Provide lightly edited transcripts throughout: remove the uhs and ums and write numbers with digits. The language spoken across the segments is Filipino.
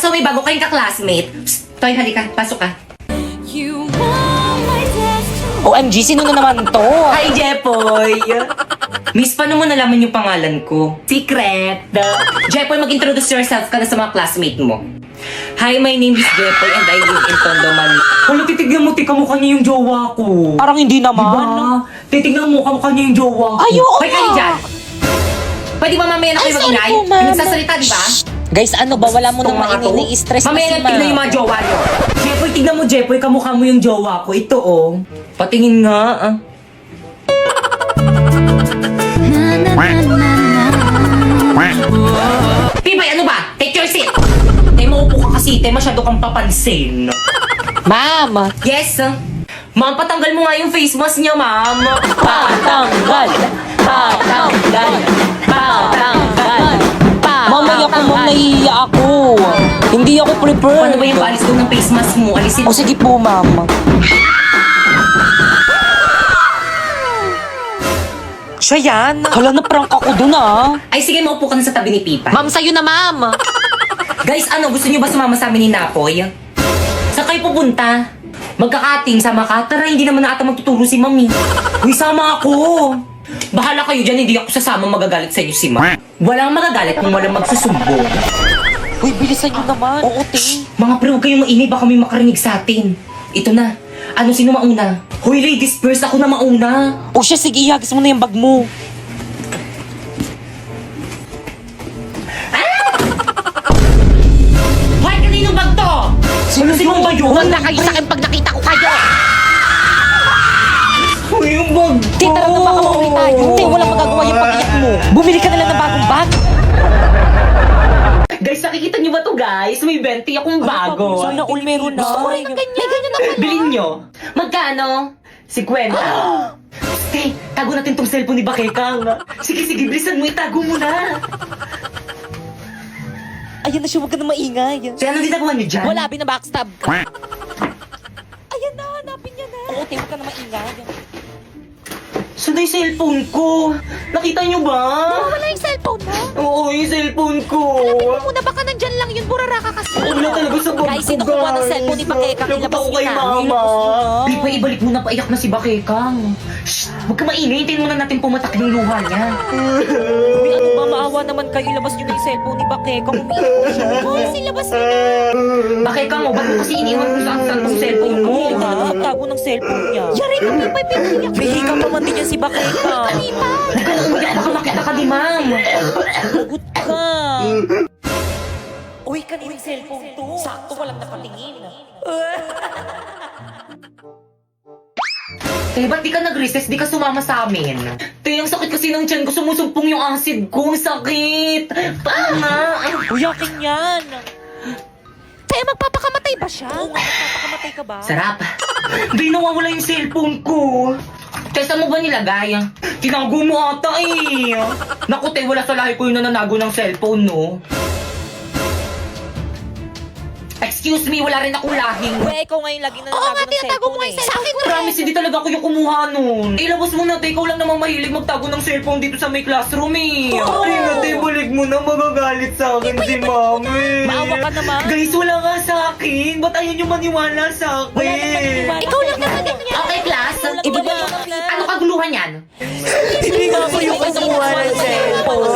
So may bago kayong ka-classmate. Psst, Toy, halika. Pasok ka. OMG, sino na naman to? Hi, Jepoy! Miss, paano mo nalaman yung pangalan ko? Secret! Jepoy, mag-introduce yourself ka na sa mga classmate mo. Hi, my name is Jepoy and I live in Tondo, Manila. Wala, titignan mo, kamukha niya yung jowa ko. Parang hindi naman. Diba? Titignan mo, kamukha niya yung jowa ko. Ay, oo Hoy, kayo nga. dyan! Pwede ba mamaya na kayo mag-ingay? sorry po, ma'am. Nagsasalita, di ba? Guys, ano ba? Wala mo nang Itong mga to. mainini-stress na Mamaya si na tignan yung Ma. mga jowa nyo. Jepoy, tignan mo, Jepoy, kamukha mo yung jowa ko. Ito, oh. Patingin nga, ah. Pibay, ano ba? Take your seat! Tay, maupo ka kasi, tay, masyado kang papansin. Ma'am! Yes, ma'am, patanggal mo nga yung face mask niya, ma'am. Patanggal! Patanggal! Patanggal! Mamaya po, ma'am, nahihiya ako. Hindi ako prepared. Paano ba yung balis doon ng face mask mo? Alisin O sige po, ma'am. Siya yan. Hala, na-prank ako dun ah. Ay, sige, maupo ka na sa tabi ni Pipa. Ma'am, sa'yo na, ma'am. Guys, ano, gusto niyo ba sumama sa amin ni Napoy? Saan kayo pupunta? Magkakating, sama ka? Tara, hindi naman na ata magtuturo si Mami. Uy, sama ako. Bahala kayo dyan, hindi ako sasama, magagalit sa inyo si Ma. Walang magagalit kung walang magsusumbong. Uy, bilisan nyo naman. Oo, te. Mga pre, huwag kayong maingay, baka may makarinig sa atin. Ito na. Ano, sino mauna? Hoy, ladies first, ako na mauna. O siya, sige, ihagis mo na yung bag mo. Hoy, kanino bag to? Sino ba yun? Huwag na kayo sa akin pag nakita ko kayo. Hoy, yung bag ko. Te, tara na baka mauwi tayo. Te, walang magagawa yung pag-iyak mo. Bumili ka na lang ng bagong bag. Guys, nakikita niyo ba to guys? May 20 akong bago. Sana all meron na. Gusto ko rin ng ganyan. Na pala. Bilhin nyo. Magkano? 50. Stay, tago natin tong cellphone ni Bakekang. Sige, sige, bilisan mo, itago mo na. Ayan na siya, huwag ka na maingay. Kaya anong ginagawa niyo dyan? Wala, binabackstab ka. Ayan na, hanapin niya na. Oo, te, huwag ka na maingay. Saan na yung cellphone ko? Nakita niyo ba? Wala yung cellphone mo. Oo, yung cellphone ko. Muna, baka nandyan lang yun, burara ka kasi. Wala talaga sa bag Guys, ko, sino kumuha ng cellphone ni Bakekang? Labot Ilabas ako niyo kay na. mama. Ilabas niyo na. Di pa, ibalik mo na, paiyak na si Bakekang. Shh, huwag ka maingay, hintayin muna natin pumatak yung luha niya. Uy, ano ba, maawa naman kayo. Ilabas niyo na yung cellphone ni Bakekang. Umiiyak siya. Guys, ilabas niyo na. Bakekang, ba't mo kasi iniwan kung saan tong cellphone mo? Tago ng cellphone niya. Yari ka, Pipay, piniyak. May hika pa man din yan si Bakekang. Huwag ka na umiyak, baka makita ka ni ma'am. Good ka. Uy, kanina yung cellphone to. Sakto, walang nakatingin. Te, ba't di ka nag-recess? Di ka sumama sa amin. Te, ang sakit kasi ng tiyan ko. Sumusumpong yung acid ko. Ang sakit. Tama. Uy, akin yan. Kaya magpapakamatay ba siya? Oo nga, magpapakamatay ka ba? Sarap. Di nawawala yung cellphone ko. Te, saan mo ba nilagay? Tinago mo ata eh. Naku, te, wala sa lahi ko yung nananago ng cellphone, no? Excuse me, wala rin akong lahing. Uy, ikaw ngayon lagi na nalago ng cellphone eh. Sa akin Promise, hindi talaga ako yung kumuha nun. Ilabas mo na, te. Ikaw lang namang mahilig magtago ng cellphone dito sa may classroom eh. Ay na, te. Balik mo na. Magagalit sa akin si mami. Maawa ka naman. Guys, wala nga sa akin. Ba't ayaw nyo maniwala sa akin? Wala naman naniwala. Ikaw lang naman ganyan. Okay, class. Ikaw lang Ibigay naman mo. ganyan. Ano kaguluhan yan? Hindi nga ako yung kumuha ng cellphone.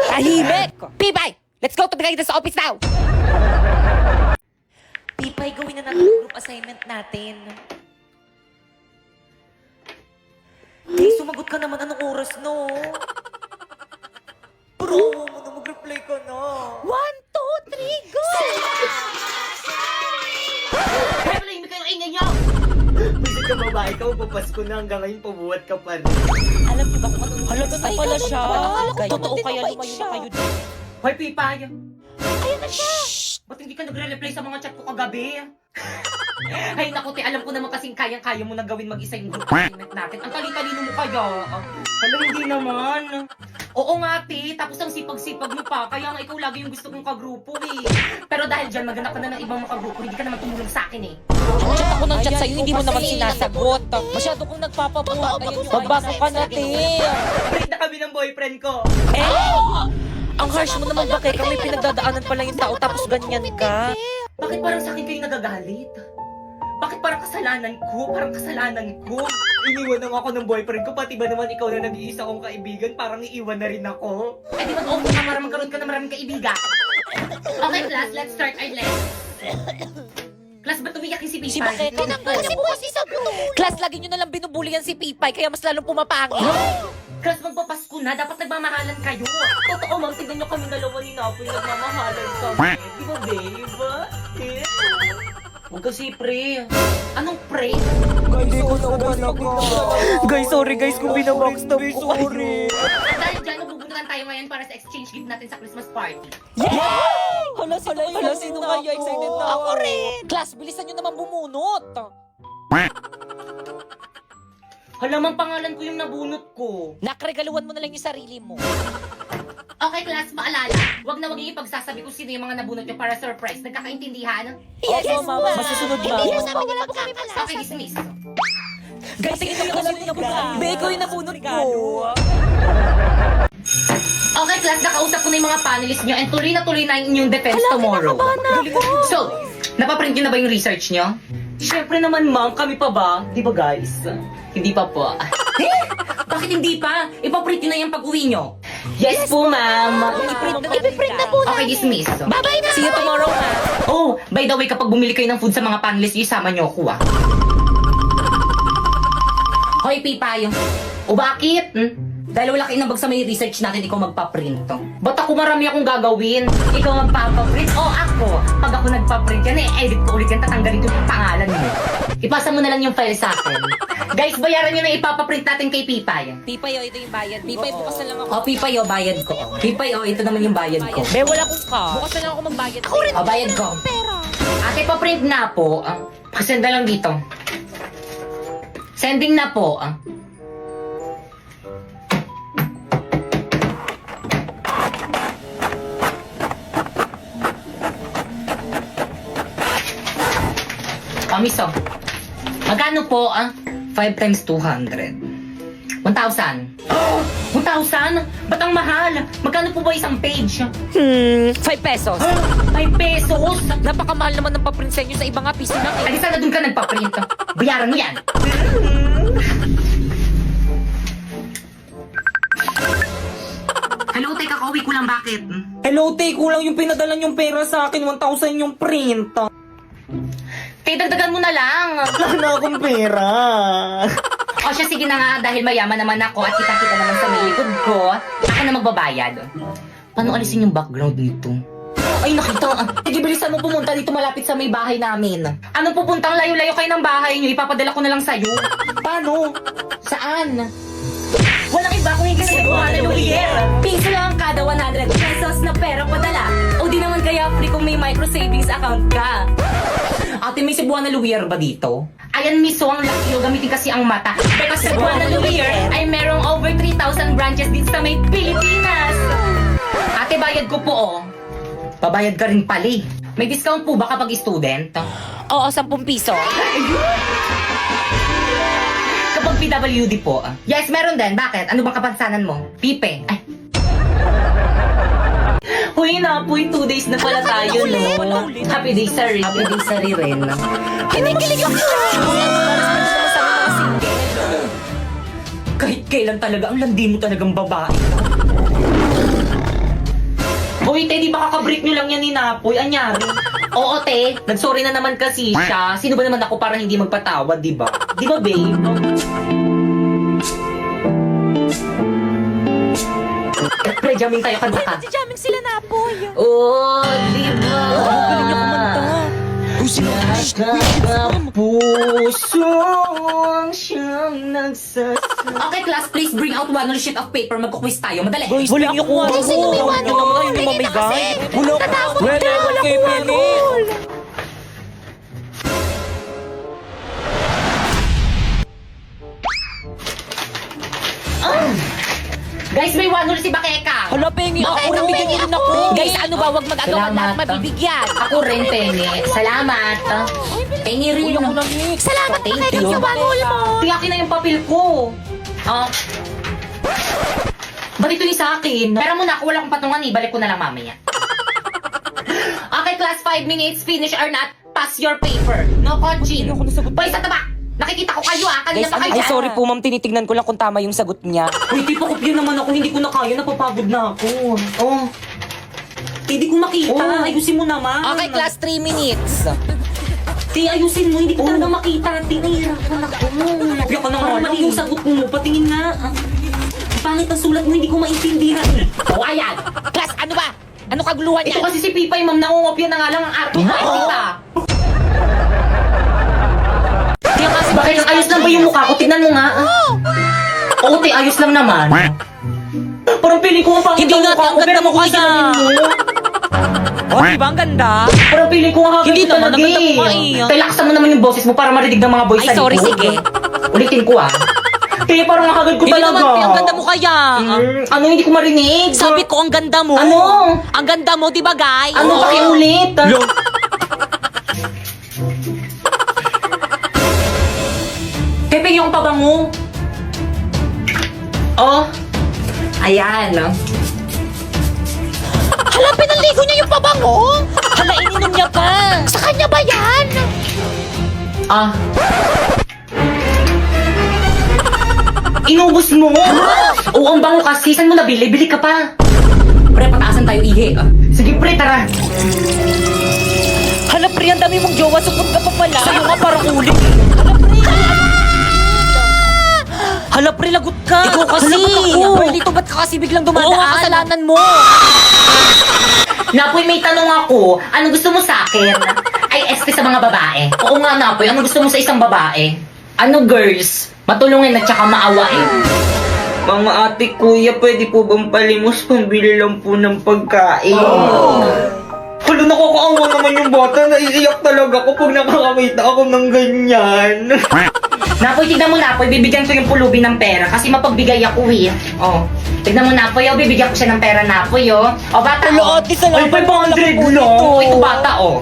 Tahimik! Pipay! Let's go to the guidance office now! Pipay, gawin na natin ang group assignment natin. Hey, sumagot ka naman. Anong oras, no? Bro, mo na mag-reply ka na. 1, 2, 3, go! Kaya pala, hindi kayo ingay nyo! Bisit ka babae ka, magpapasko na hanggang ngayon pabuhat ka pa rin. Alam niyo ba kung anong halaga na pala siya? Totoo kaya lumayo na kayo dito. Hoy, Pipay! Ayan na siya! Ba't hindi ka nagre-reply sa mga chat ko kagabi? Ay naku, te, alam ko naman kasing kayang-kaya mo na gawin mag-isa yung group assignment natin. Ang talino mo kaya. Alam, hindi naman. Oo nga, te, tapos ang sipag-sipag mo pa, kaya nga ikaw lagi yung gusto kong kagrupo eh. Pero dahil dyan, maghanap ka na ng ibang makagrupo, hindi ka naman tumulong sa akin eh. Chat ako ng chat sa'yo, hindi mo naman sinasagot. Masyado kong nagpapabuhat. Magbasa ka na, te. Break na kami ng boyfriend ko. Eh? Ang harsh mo naman, bakit? Kami pinagdadaanan pa lang yung tao tapos ganyan ka. Bakit parang sa akin kayo nagagalit? Bakit parang kasalanan ko? Parang kasalanan ko. Iniwan na ako ng boyfriend ko, pati ba naman ikaw na nag-iisa kong kaibigan, parang iiwan na rin ako. Ay, di mag-open ka para magkaroon ka ng maraming kaibigan. Okay, class, let's start our lesson. Class, ba't umiyak yung si Pipay? Si Bakit? Kasi po kasi sabi mo. Class, lagi nyo nalang binubulian si Pipay, kaya mas lalong pumapangit. Class, magpapasko na, dapat nagmamahalan kayo. Totoo, ma'am, tignan nyo kami dalawa ni Napoy, nagmamahalan kami. Di ba, babe? Eh? Huwag kasi pre. Anong pre? Guys, sorry guys kung binabackstab ko kayo. At dahil dyan, magbubuntukan tayo ngayon para sa exchange gift natin sa Christmas party. Hala, sino kaya? Excited na ako rin. Class, bilisan nyo naman bumunot. Hala, mang pangalan ko yung nabunot ko. Nakregaluhan mo na lang yung sarili mo. Okay, class, maalala. Huwag na huwag yung ipagsasabi kung sino yung mga nabunot nyo para surprise. Nagkakaintindihan? Yes, mama. Masusunod Hindi na. mo namin wala po kami magsasabi. Okay, dismiss. Guys, tingin nyo kasi yung nabunot. Be, ikaw yung nabunot ko. Okay, class, nakausap ko na yung mga panelists nyo and tuloy na yung inyong defense tomorrow. So, napaprint nyo na ba yung research nyo? Siyempre naman, ma'am. Kami pa ba? Di ba, guys? Hindi pa po. Bakit hindi pa? Ipaprint nyo na yung pag-uwi nyo. Yes, po, ma'am. Ipiprint na po Okay, namin. dismiss. Bye-bye na. See you tomorrow, ma. Oh, by the way, kapag bumili kayo ng food sa mga panelists, isama nyo ako, ah. Hoy, Pipay. O bakit? Dahil wala kayo nabag sa may research natin, ikaw magpaprint. Ba't ako marami akong gagawin? Ikaw magpapaprint o ako? Pag ako nagpaprint yan, edit ko ulit yan, tatanggalin ko yung pangalan mo. Ipasa mo na lang yung file sa akin. Guys, bayaran nyo na ipapaprint natin kay Pipay. Pipay, ito yung bayad. Pipay, bukas na lang ako. O, Pipay, bayad ko. Pipay, ito naman yung bayad ko. Be, wala kong ka. Bukas na lang ako magbayad. Ako rin. O, bayad ko. Ate, paprint na po. Pasend na lang dito. Sending na po. Miso. Magkano po, 5 times 200. 1,000. 1,000? Ba't ang mahal? Magkano po ba isang page? 5 pesos. 5 pesos? Napakamahal naman ng paprint sa inyo sa ibang piso lang eh. Ay, sana dun ka nagpa-print. Bayaran mo yan. Hello, teka, kauwi ko lang, bakit? Hello, te, kulang yung pinadala yung pera sa akin, 1,000 yung print. Kaya dagdagan mo na lang. Wala na akong pera. O siya, sige na nga, dahil mayaman naman ako at kita-kita naman sa may likod ko, ako na magbabayad. Paano alisin yung background nito? Ay, nakita. Sige, bilisan mo pumunta dito malapit sa may bahay namin. Anong pupuntang layo-layo kayo ng bahay niyo? Ipapadala ko na lang sa'yo. Paano? Saan? Walang iba kung hindi kasi buwan ng Lumier. Piso lang kada 100 pesos na pera padala. O di naman kaya free kung may micro savings account ka. Ate, may Cebuana Lumier ba dito? Ayan, miso, ang laki. Gamitin kasi ang mata. Because Cebuana Lumier ay merong over 3,000 branches din sa may Pilipinas. Ate, bayad ko po, oh. Babayad ka rin pali. May discount po ba kapag student? Oo, 10 piso. Kapag PWD po. Yes, meron din. Bakit? Ano bang kapansanan mo? Pipe. Ay. Huy na po, 2 days na pala tayo, no? Happy day, sorry. Happy day, sorry rin. Kinikilig ako. Kahit kailan talaga, ang landi mo talagang babae. Hoy, te, di ba kakabreak nyo lang yan ni Napoy? Anyari? Oo, te. Nagsorry na naman kasi siya. Sino ba naman ako para hindi magpatawad, di ba? Di ba, babe? Pre-jamming tayo kanta ka. Jamming sila na po. Oh, di ba? Galing niya kumanta. Nakakapuso ang siyang nagsasabi. Okay, class, please bring out 1 sheet of paper. Magkukwis tayo. Madali. Guys, wala niyo kung ano. Sino may Wala wano? naman kayo Tingin na mamigay. kasi. Wala. Natakot Wala ka. naman kay Penny. Guys, may 1 si Bakeka. Hala, Penny, ako Bakit? nabigyan niyo rin ako. Ako. Guys, ano ba? Huwag mag-agawan Salamat. lahat mabibigyan. Ako rin, Penny. Salamat. Penny rin. Uy, ako lang, Nick. Salamat Thank pa kayo you. sa wangol mo. Tiyakin na yung papel ko. Ba't ito yung sa akin? Pero muna, ako wala akong patungan eh. Balik ko na lang mamaya. Okay, class, 5 minutes. Finish or not, pass your paper. No coaching. Ako nasagot. Boy, sa taba! Nakikita ko kayo Kanina Guys, pa kayo ay dyan. sorry po ma'am, tinitignan ko lang kung tama yung sagot niya. Uy, tipo kopya naman ako. Hindi ko na kaya. Napapagod na ako. Oh. Hindi ko makita. Oh. Ayusin mo naman. Okay, class, 3 minutes. Ti, ayusin mo. Hindi ko talaga makita. Ti, nahihirapan ako. Kopya ka na nga lang. Yung sagot mo. Patingin nga. Pangit ang sulat mo. Hindi ko maintindihan. Oh, ayan. Class, ano ba? Ano kaguluhan Ito niya? kasi si Pipay, ma'am. Nangungopya na nga lang ang arte. Ay, tita. Kaya kasi Bakit ang ayos lang ba yung mukha ko? Tignan mo nga. Oo, te, ayos lang naman. Parang piling ko ang pangit Hindi ang nga, mukha ang ko. ganda Pero mo mukha kaya. salamin mo. Oh, di ba ang ganda? Parang piling ko ang hagay Hindi ko naman, talaga ang ganda mo eh. nga eh. Relaxan mo naman yung boses mo para marinig ng mga boys Ay, sa sorry, likod. sige. Ulitin ko Kaya parang ang hagad ko Hindi talaga. naman, ang ganda mo kaya. Ano, hindi ko marinig? Sabi ko, ang ganda mo. Ano? Ang ganda mo, di ba, guys? Ano, pakiulit? Pepe, yung pabango. Oh. Ayan. Hala, pinaligo niya yung pabango. Hala, ininom niya pa. Sa kanya ba yan? Ah. Inubos mo? Oo, ang bango kasi. Saan mo nabili? Bili ka pa. Pre, pataasan tayo, ihi. Sige, pre, tara. Hala, pre, ang dami mong jowa. Supot ka pa pala. Sa'yo nga parang ulit. Hala, pre. Hala, pre, lagot ka. Ikaw kasi. Hala, ba't ako? Pre, dito ba't ka kasi biglang dumadaan? Oo, kasalanan mo. Napoy, may tanong ako. Ano gusto mo sa akin? Ay, este sa mga babae. Oo nga, Napoy. Ano gusto mo sa isang babae? Ano, girls? Matulungin at saka maawain. Mga ate, kuya, pwede po bang palimos? Pambili lang po ng pagkain. Hala, nakakaawa naman yung bata. Naiiyak talaga ako pag nakakakita ako ng ganyan. Napoy, tignan mo, Napoy. Bibigyan ko yung pulubi ng pera kasi mapagbigay ako eh. Oh. Tignan mo, Napoy. Oh, bibigyan ko siya ng pera, Napoy, oh. Oh, bata, oh. Ate, salamat. Ay, 500 lang. Oh, ito, bata, oh.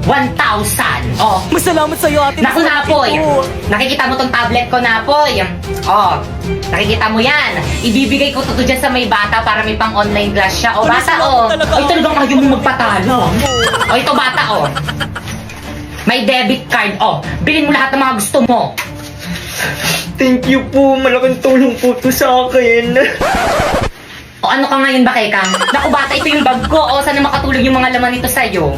1,000. Oh. Masalamat sa'yo, ate. Naku, Napoy. Nakikita mo tong tablet ko, Napoy. Oh. Nakikita mo yan. Ibibigay ko to dyan sa may bata para may pang online class siya. Oh, bata, oh. talaga. Ay, talagang ayaw mo magpatalo. Oh, ito, bata, oh. May debit card, oh. Bilhin mo lahat ng mga gusto mo. Thank you po. Malaking tulong po to sa akin. O ano ka ngayon ba, Kekang? Naku, bata, ito yung bag ko. O, sana makatulog yung mga laman nito sa'yo.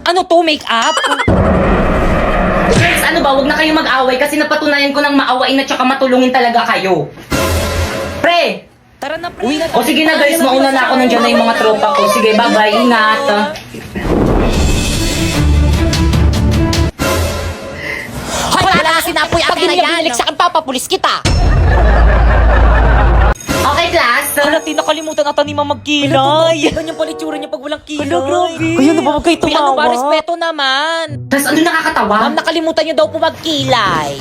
Ano to, make-up? Girls, ano ba? Huwag na kayong mag-away kasi napatunayan ko ng maawain at saka matulungin talaga kayo. Pre! Tara na, pre. O sige na guys, mauna na ako. Nandiyan na yung mga tropa ko. Sige, bye-bye. Ingat. Hoy, wala na sinapoy Pag akin na yan. binilik sa akin, papapulis kita. Okay, class. Hala, nakalimutan ata ni Ma'am magkilay. Ganyan pala itsura niya pag walang kilay. Hala, grabe. Kaya na ba huwag kayo tumawa? Ano ba, respeto naman. Tapos ano nakakatawa? Ma'am, nakalimutan niyo daw po magkilay.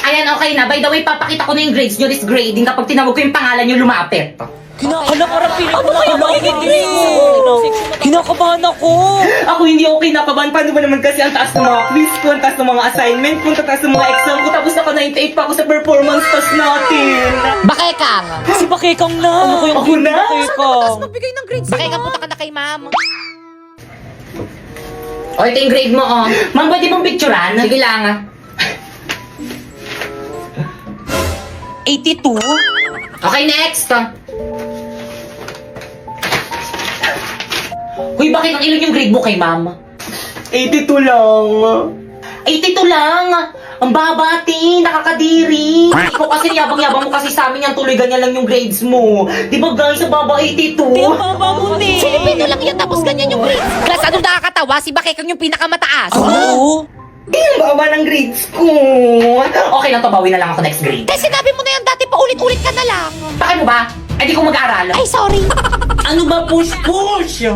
Ayan, okay na. By the way, papakita ko na yung grades nyo. This grading kapag tinawag ko yung pangalan nyo, lumapit. Hala, parang piling ko na kinakabahan ako. Ako hindi okay nakabahan. Paano ba naman kasi ang taas ng mga quiz ko, ang taas ng mga assignment ko, ang taas ng mga exam ko, tapos naka 98 pa ako sa performance test natin. Bakekang. Si Bakekang na. Ano ko yung Ako na? Bakekang? Magbigay ng grades. Bakekang, punta ka na kay ma'am. O, ito yung grade mo, oh. Ma'am, pwede mong picturean? Sige lang. 82? Okay, next. Uy, bakit ang ilan yung grade mo kay ma'am? 82 lang. 82 lang! Ang baba, ate! Nakakadiri! Ikaw kasi yabang-yabang mo kasi sa amin yan, tuloy ganyan lang yung grades mo. Di ba guys, ang baba 82? Ang baba mo, ne. Filipino lang yan, tapos ganyan yung grades. Class, anong nakakatawa? Si Bakekang yung pinakamataas. Oo. Ang baba ng grades ko! Okay lang to, bawi na lang ako next grade. Kasi sinabi mo na yan dati, paulit-ulit ka na lang. Bakit mo ba? Ay, di ko mag-aaral. Ay, sorry. Ano ba push-push?